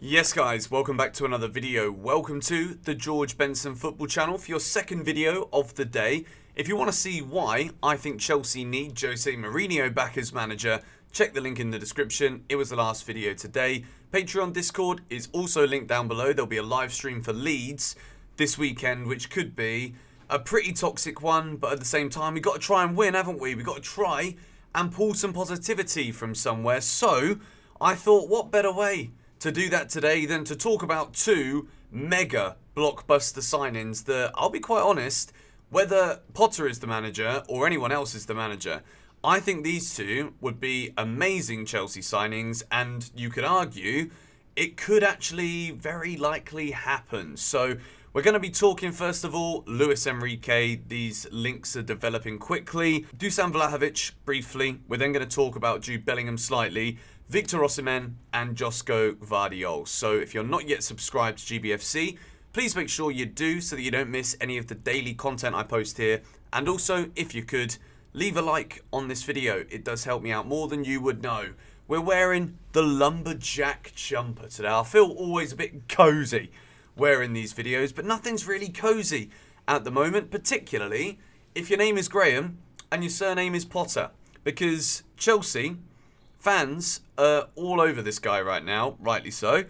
Yes guys, welcome back to another video. Welcome to the George Benson Football Channel for your second video of the day. If you want to see why I think Chelsea need Jose Mourinho back as manager, check the link in the description. It was the last video today. Patreon Discord is also linked down below. There'll be a live stream for Leeds this weekend, which could be a pretty toxic one, but at the same time, we've got to try and win, haven't we? We've got to try and pull some positivity from somewhere. So I thought, what better way to do that today than to talk about two mega blockbuster signings that, I'll be quite honest, whether Potter is the manager or anyone else is the manager, I think these two would be amazing Chelsea signings, and you could argue it could actually very likely happen. So we're going to be talking, first of all, Luis Enrique. These links are developing quickly. Dusan Vlahovic, briefly. We're then going to talk about Jude Bellingham slightly. Victor Osimhen and Josko Gvardiol. So if you're not yet subscribed to GBFC, please make sure you do so that you don't miss any of the daily content I post here. And also, if you could, leave a like on this video. It does help me out more than you would know. We're wearing the lumberjack jumper today. I feel always a bit cozy wearing these videos, but nothing's really cozy at the moment, particularly if your name is Graham and your surname is Potter, because Chelsea fans are all over this guy right now, rightly so.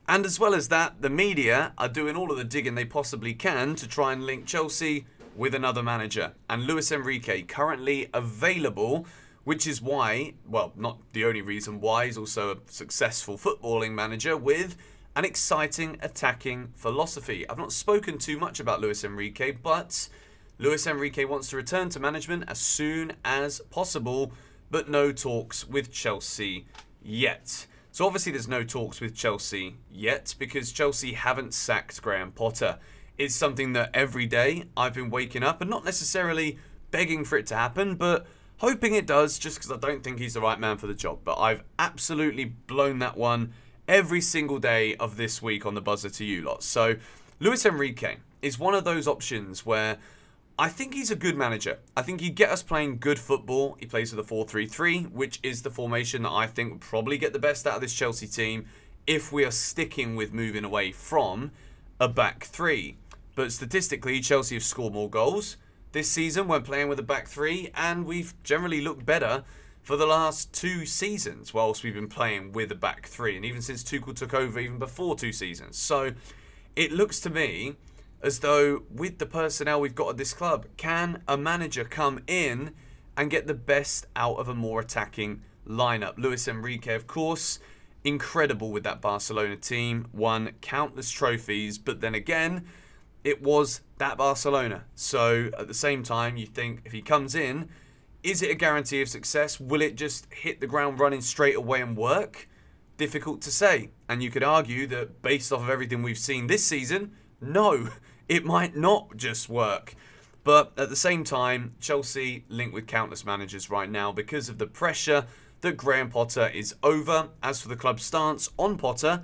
And as well as that, the media are doing all of the digging they possibly can to try and link Chelsea with another manager. And Luis Enrique currently available, which is why, well, not the only reason why, he's also a successful footballing manager with an exciting attacking philosophy. I've not spoken too much about Luis Enrique, but Luis Enrique wants to return to management as soon as possible, but no talks with Chelsea yet. So obviously there's no talks with Chelsea yet because Chelsea haven't sacked Graham Potter. It's something that every day I've been waking up and not necessarily begging for it to happen, but hoping it does, just because I don't think he's the right man for the job. But I've absolutely blown that one every single day of this week on the buzzer to you lot. So Luis Enrique is one of those options where I think he's a good manager. I think he'd get us playing good football. He plays with a 4-3-3, which is the formation that I think would probably get the best out of this Chelsea team if we are sticking with moving away from a back three. But statistically, Chelsea have scored more goals this season when playing with a back three, and we've generally looked better for the last 2 seasons whilst we've been playing with a back three, and even since Tuchel took over, even before 2 seasons. So it looks to me as though with the personnel we've got at this club, can a manager come in and get the best out of a more attacking lineup? Luis Enrique, of course, incredible with that Barcelona team, won countless trophies, but then again, it was that Barcelona. So at the same time, you think if he comes in, is it a guarantee of success? Will it just hit the ground running straight away and work? Difficult to say. And you could argue that based off of everything we've seen this season, no, it might not just work. But at the same time, Chelsea linked with countless managers right now because of the pressure that Graham Potter is over. As for the club's stance on Potter,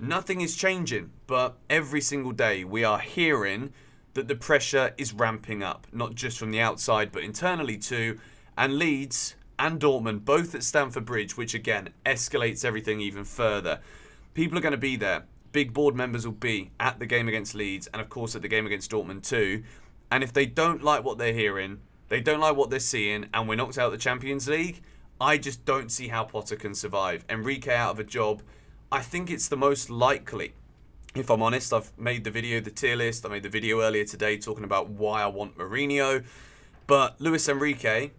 nothing is changing. But every single day we are hearing that the pressure is ramping up, not just from the outside, but internally too. And Leeds and Dortmund, both at Stamford Bridge, which again escalates everything even further. People are going to be there. Big board members will be at the game against Leeds and, of course, at the game against Dortmund too. And if they don't like what they're hearing, they don't like what they're seeing, and we're knocked out of the Champions League, I just don't see how Potter can survive. Enrique out of a job, I think it's the most likely. If I'm honest, I've made the video, the tier list. I made the video earlier today talking about why I want Mourinho. But Luis Enrique,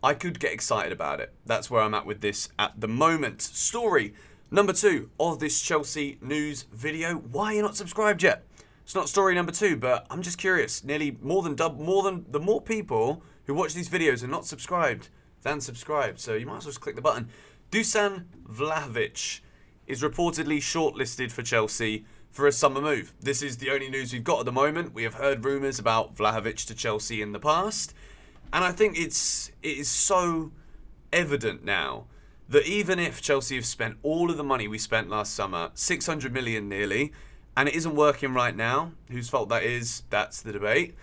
I could get excited about it. That's where I'm at with this at the moment. Story number 2 of this Chelsea news video. Why are you not subscribed yet? It's not story number 2, but I'm just curious. Nearly more than the more people who watch these videos are not subscribed than subscribed. So you might as well just click the button. Dusan Vlahovic is reportedly shortlisted for Chelsea for a summer move. This is the only news we've got at the moment. We have heard rumours about Vlahovic to Chelsea in the past. And I think it is so evident now that even if Chelsea have spent all of the money we spent last summer, 600 million nearly, and it isn't working right now, whose fault that is, that's the debate,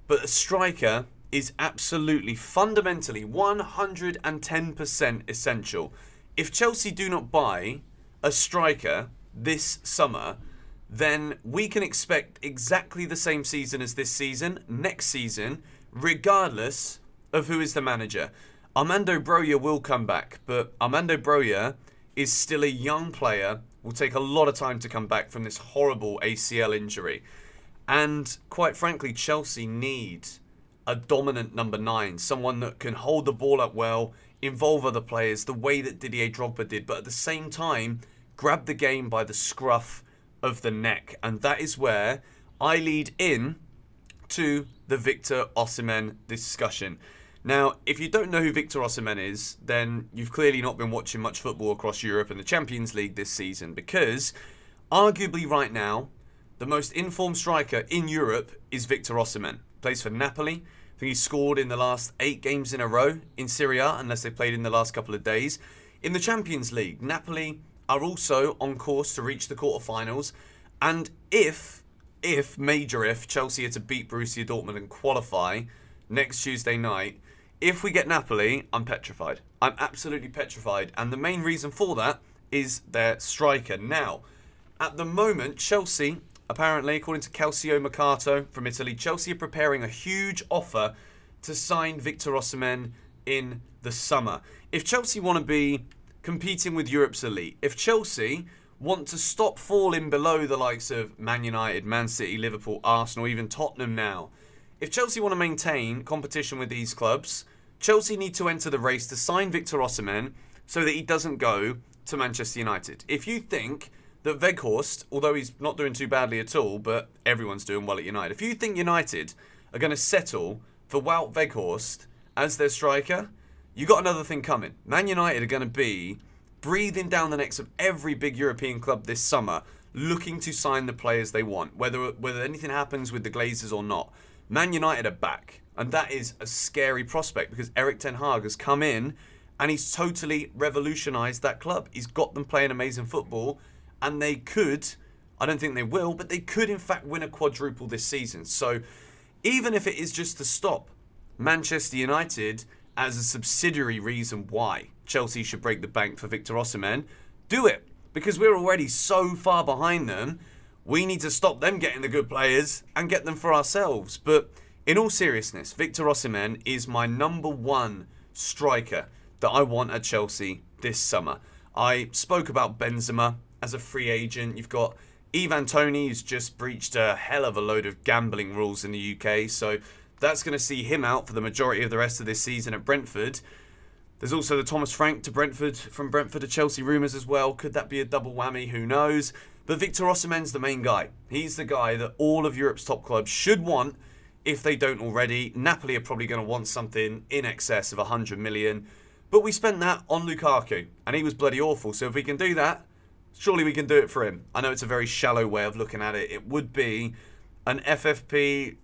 but a striker is absolutely, fundamentally, 110% essential. If Chelsea do not buy a striker this summer, then we can expect exactly the same season as this season, next season, regardless of who is the manager. Armando Broja will come back, but Armando Broja is still a young player, will take a lot of time to come back from this horrible ACL injury. And quite frankly, Chelsea need a dominant number 9, someone that can hold the ball up well, involve other players the way that Didier Drogba did, but at the same time, grab the game by the scruff of the neck. And that is where I lead in to the Victor Osimhen discussion. Now, if you don't know who Victor Osimhen is, then you've clearly not been watching much football across Europe and the Champions League this season, because arguably right now, the most informed striker in Europe is Victor Osimhen. Plays for Napoli. I think he scored in the last 8 games in a row in Serie A, unless they played in the last couple of days. In the Champions League, Napoli are also on course to reach the quarterfinals. And if Chelsea are to beat Borussia Dortmund and qualify next Tuesday night, if we get Napoli, I'm petrified. I'm absolutely petrified. And the main reason for that is their striker. Now, at the moment, Chelsea, apparently, according to Calcio Mercato from Italy, Chelsea are preparing a huge offer to sign Victor Osimhen in the summer. If Chelsea want to be competing with Europe's elite, if Chelsea want to stop falling below the likes of Man United, Man City, Liverpool, Arsenal, even Tottenham now, if Chelsea want to maintain competition with these clubs, Chelsea need to enter the race to sign Victor Osimhen so that he doesn't go to Manchester United. If you think that Weghorst, although he's not doing too badly at all, but everyone's doing well at United, if you think United are going to settle for Wout Weghorst as their striker, you got another thing coming. Man United are going to be breathing down the necks of every big European club this summer, looking to sign the players they want, whether anything happens with the Glazers or not. Man United are back, and that is a scary prospect because Erik ten Hag has come in and he's totally revolutionised that club. He's got them playing amazing football, and they could, I don't think they will, but they could in fact win a quadruple this season. So even if it is just to stop Manchester United as a subsidiary reason why Chelsea should break the bank for Victor Osimhen, do it. Because we're already so far behind them, we need to stop them getting the good players and get them for ourselves. But in all seriousness, Victor Osimhen is my number 1 striker that I want at Chelsea this summer. I spoke about Benzema as a free agent. You've got Ivan Toney, who's just breached a hell of a load of gambling rules in the UK, so that's going to see him out for the majority of the rest of this season at Brentford. There's also the Thomas Frank to Brentford, from Brentford to Chelsea rumours as well. Could that be a double whammy? Who knows? But Victor Osimhen's the main guy. He's the guy that all of Europe's top clubs should want if they don't already. Napoli are probably going to want something in excess of 100 million. But we spent that on Lukaku, and he was bloody awful. So if we can do that, surely we can do it for him. I know it's a very shallow way of looking at it. It would be an FFP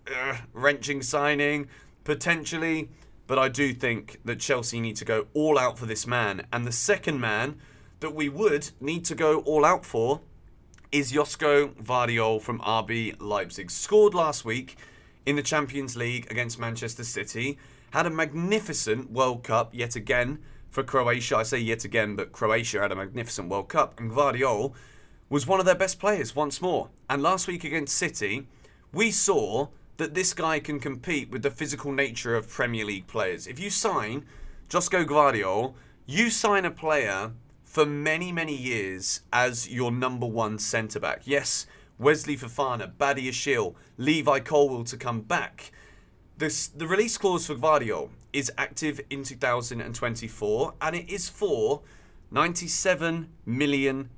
wrenching signing, potentially. But I do think that Chelsea need to go all out for this man. And the second man that we would need to go all out for is Josko Gvardiol from RB Leipzig. Scored last week in the Champions League against Manchester City. Had a magnificent World Cup yet again for Croatia. I say yet again, but Croatia had a magnificent World Cup. And Gvardiol was one of their best players once more. And last week against City, we saw that this guy can compete with the physical nature of Premier League players. If you sign Josko Gvardiol, you sign a player for many, many years as your number 1 centre-back. Yes, Wesley Fofana, Badia Shil, Levi Colwill to come back. The release clause for Gvardiol is active in 2024, and it is for £97 million.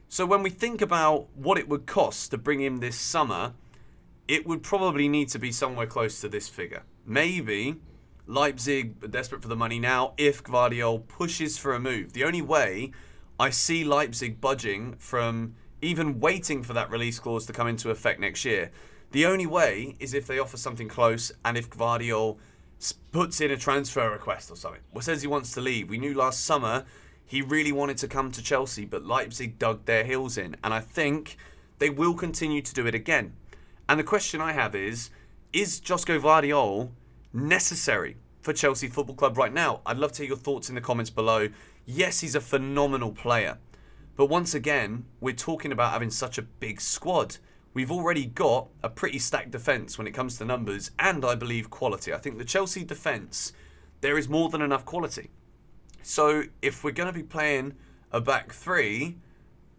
So when we think about what it would cost to bring him this summer, it would probably need to be somewhere close to this figure. Maybe Leipzig are desperate for the money now if Gvardiol pushes for a move. The only way I see Leipzig budging from even waiting for that release clause to come into effect next year, the only way is if they offer something close and if Gvardiol puts in a transfer request or something. Or says he wants to leave. We knew last summer he really wanted to come to Chelsea, but Leipzig dug their heels in. And I think they will continue to do it again. And the question I have is Josko Gvardiol necessary for Chelsea Football Club right now? I'd love to hear your thoughts in the comments below. Yes, he's a phenomenal player, But once again, we're talking about having such a big squad. We've already got a pretty stacked defence when it comes to numbers and, I believe, quality. I think the Chelsea defence, there is more than enough quality. So if we're going to be playing a back three,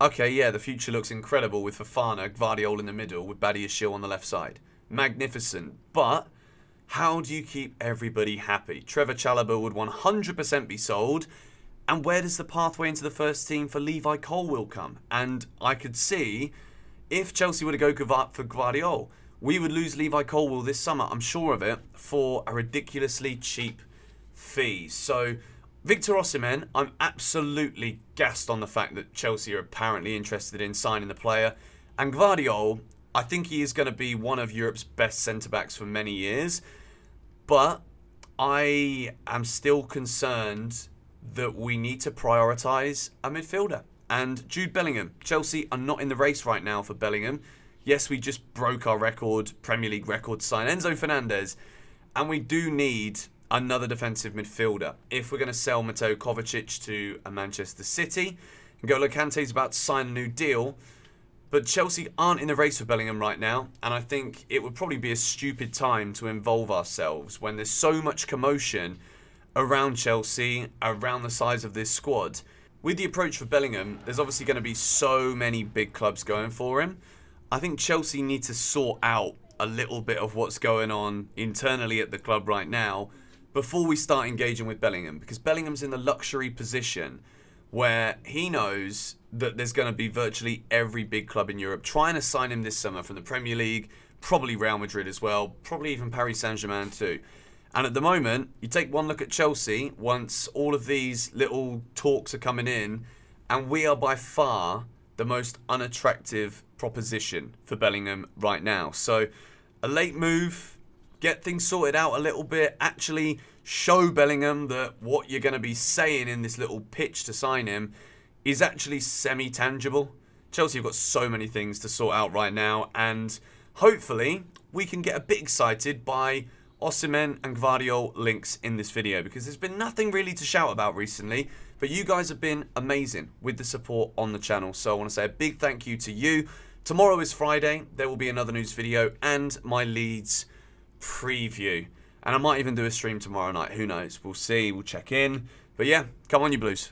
okay, yeah, the future looks incredible with Fofana, Gvardiol in the middle, with Badiashile on the left side. Magnificent. But how do you keep everybody happy? Trevor Chalobah would 100% be sold. And where does the pathway into the first team for Levi Colwill come? And I could see, if Chelsea were to go for Gvardiol, we would lose Levi Colwill this summer, I'm sure of it, for a ridiculously cheap fee. So Victor Osimhen, I'm absolutely gassed on the fact that Chelsea are apparently interested in signing the player. And Gvardiol, I think he is going to be one of Europe's best centre-backs for many years. But I am still concerned that we need to prioritise a midfielder. And Jude Bellingham. Chelsea are not in the race right now for Bellingham. Yes, we just broke our record, Premier League record, sign Enzo Fernandez. And we do need another defensive midfielder. If we're going to sell Mateo Kovacic to a Manchester City, N'Golo Kante's about to sign a new deal. But Chelsea aren't in the race for Bellingham right now. And I think it would probably be a stupid time to involve ourselves when there's so much commotion around Chelsea, around the size of this squad. With the approach for Bellingham, there's obviously going to be so many big clubs going for him. I think Chelsea need to sort out a little bit of what's going on internally at the club right now before we start engaging with Bellingham. Because Bellingham's in the luxury position where he knows that there's going to be virtually every big club in Europe trying to sign him this summer from the Premier League, probably Real Madrid as well, probably even Paris Saint-Germain too. And at the moment, you take one look at Chelsea once all of these little talks are coming in, and we are by far the most unattractive proposition for Bellingham right now. So a late move, get things sorted out a little bit, actually show Bellingham that what you're going to be saying in this little pitch to sign him is actually semi-tangible. Chelsea have got so many things to sort out right now, and hopefully we can get a bit excited by OSIMHEN and GVARDIOL links in this video, because there's been nothing really to shout about recently, but you guys have been amazing with the support on the channel. So I want to say a big thank you to you. Tomorrow is Friday. There will be another news video and my Leeds preview. And I might even do a stream tomorrow night. Who knows? We'll see. We'll check in. But yeah, come on you Blues.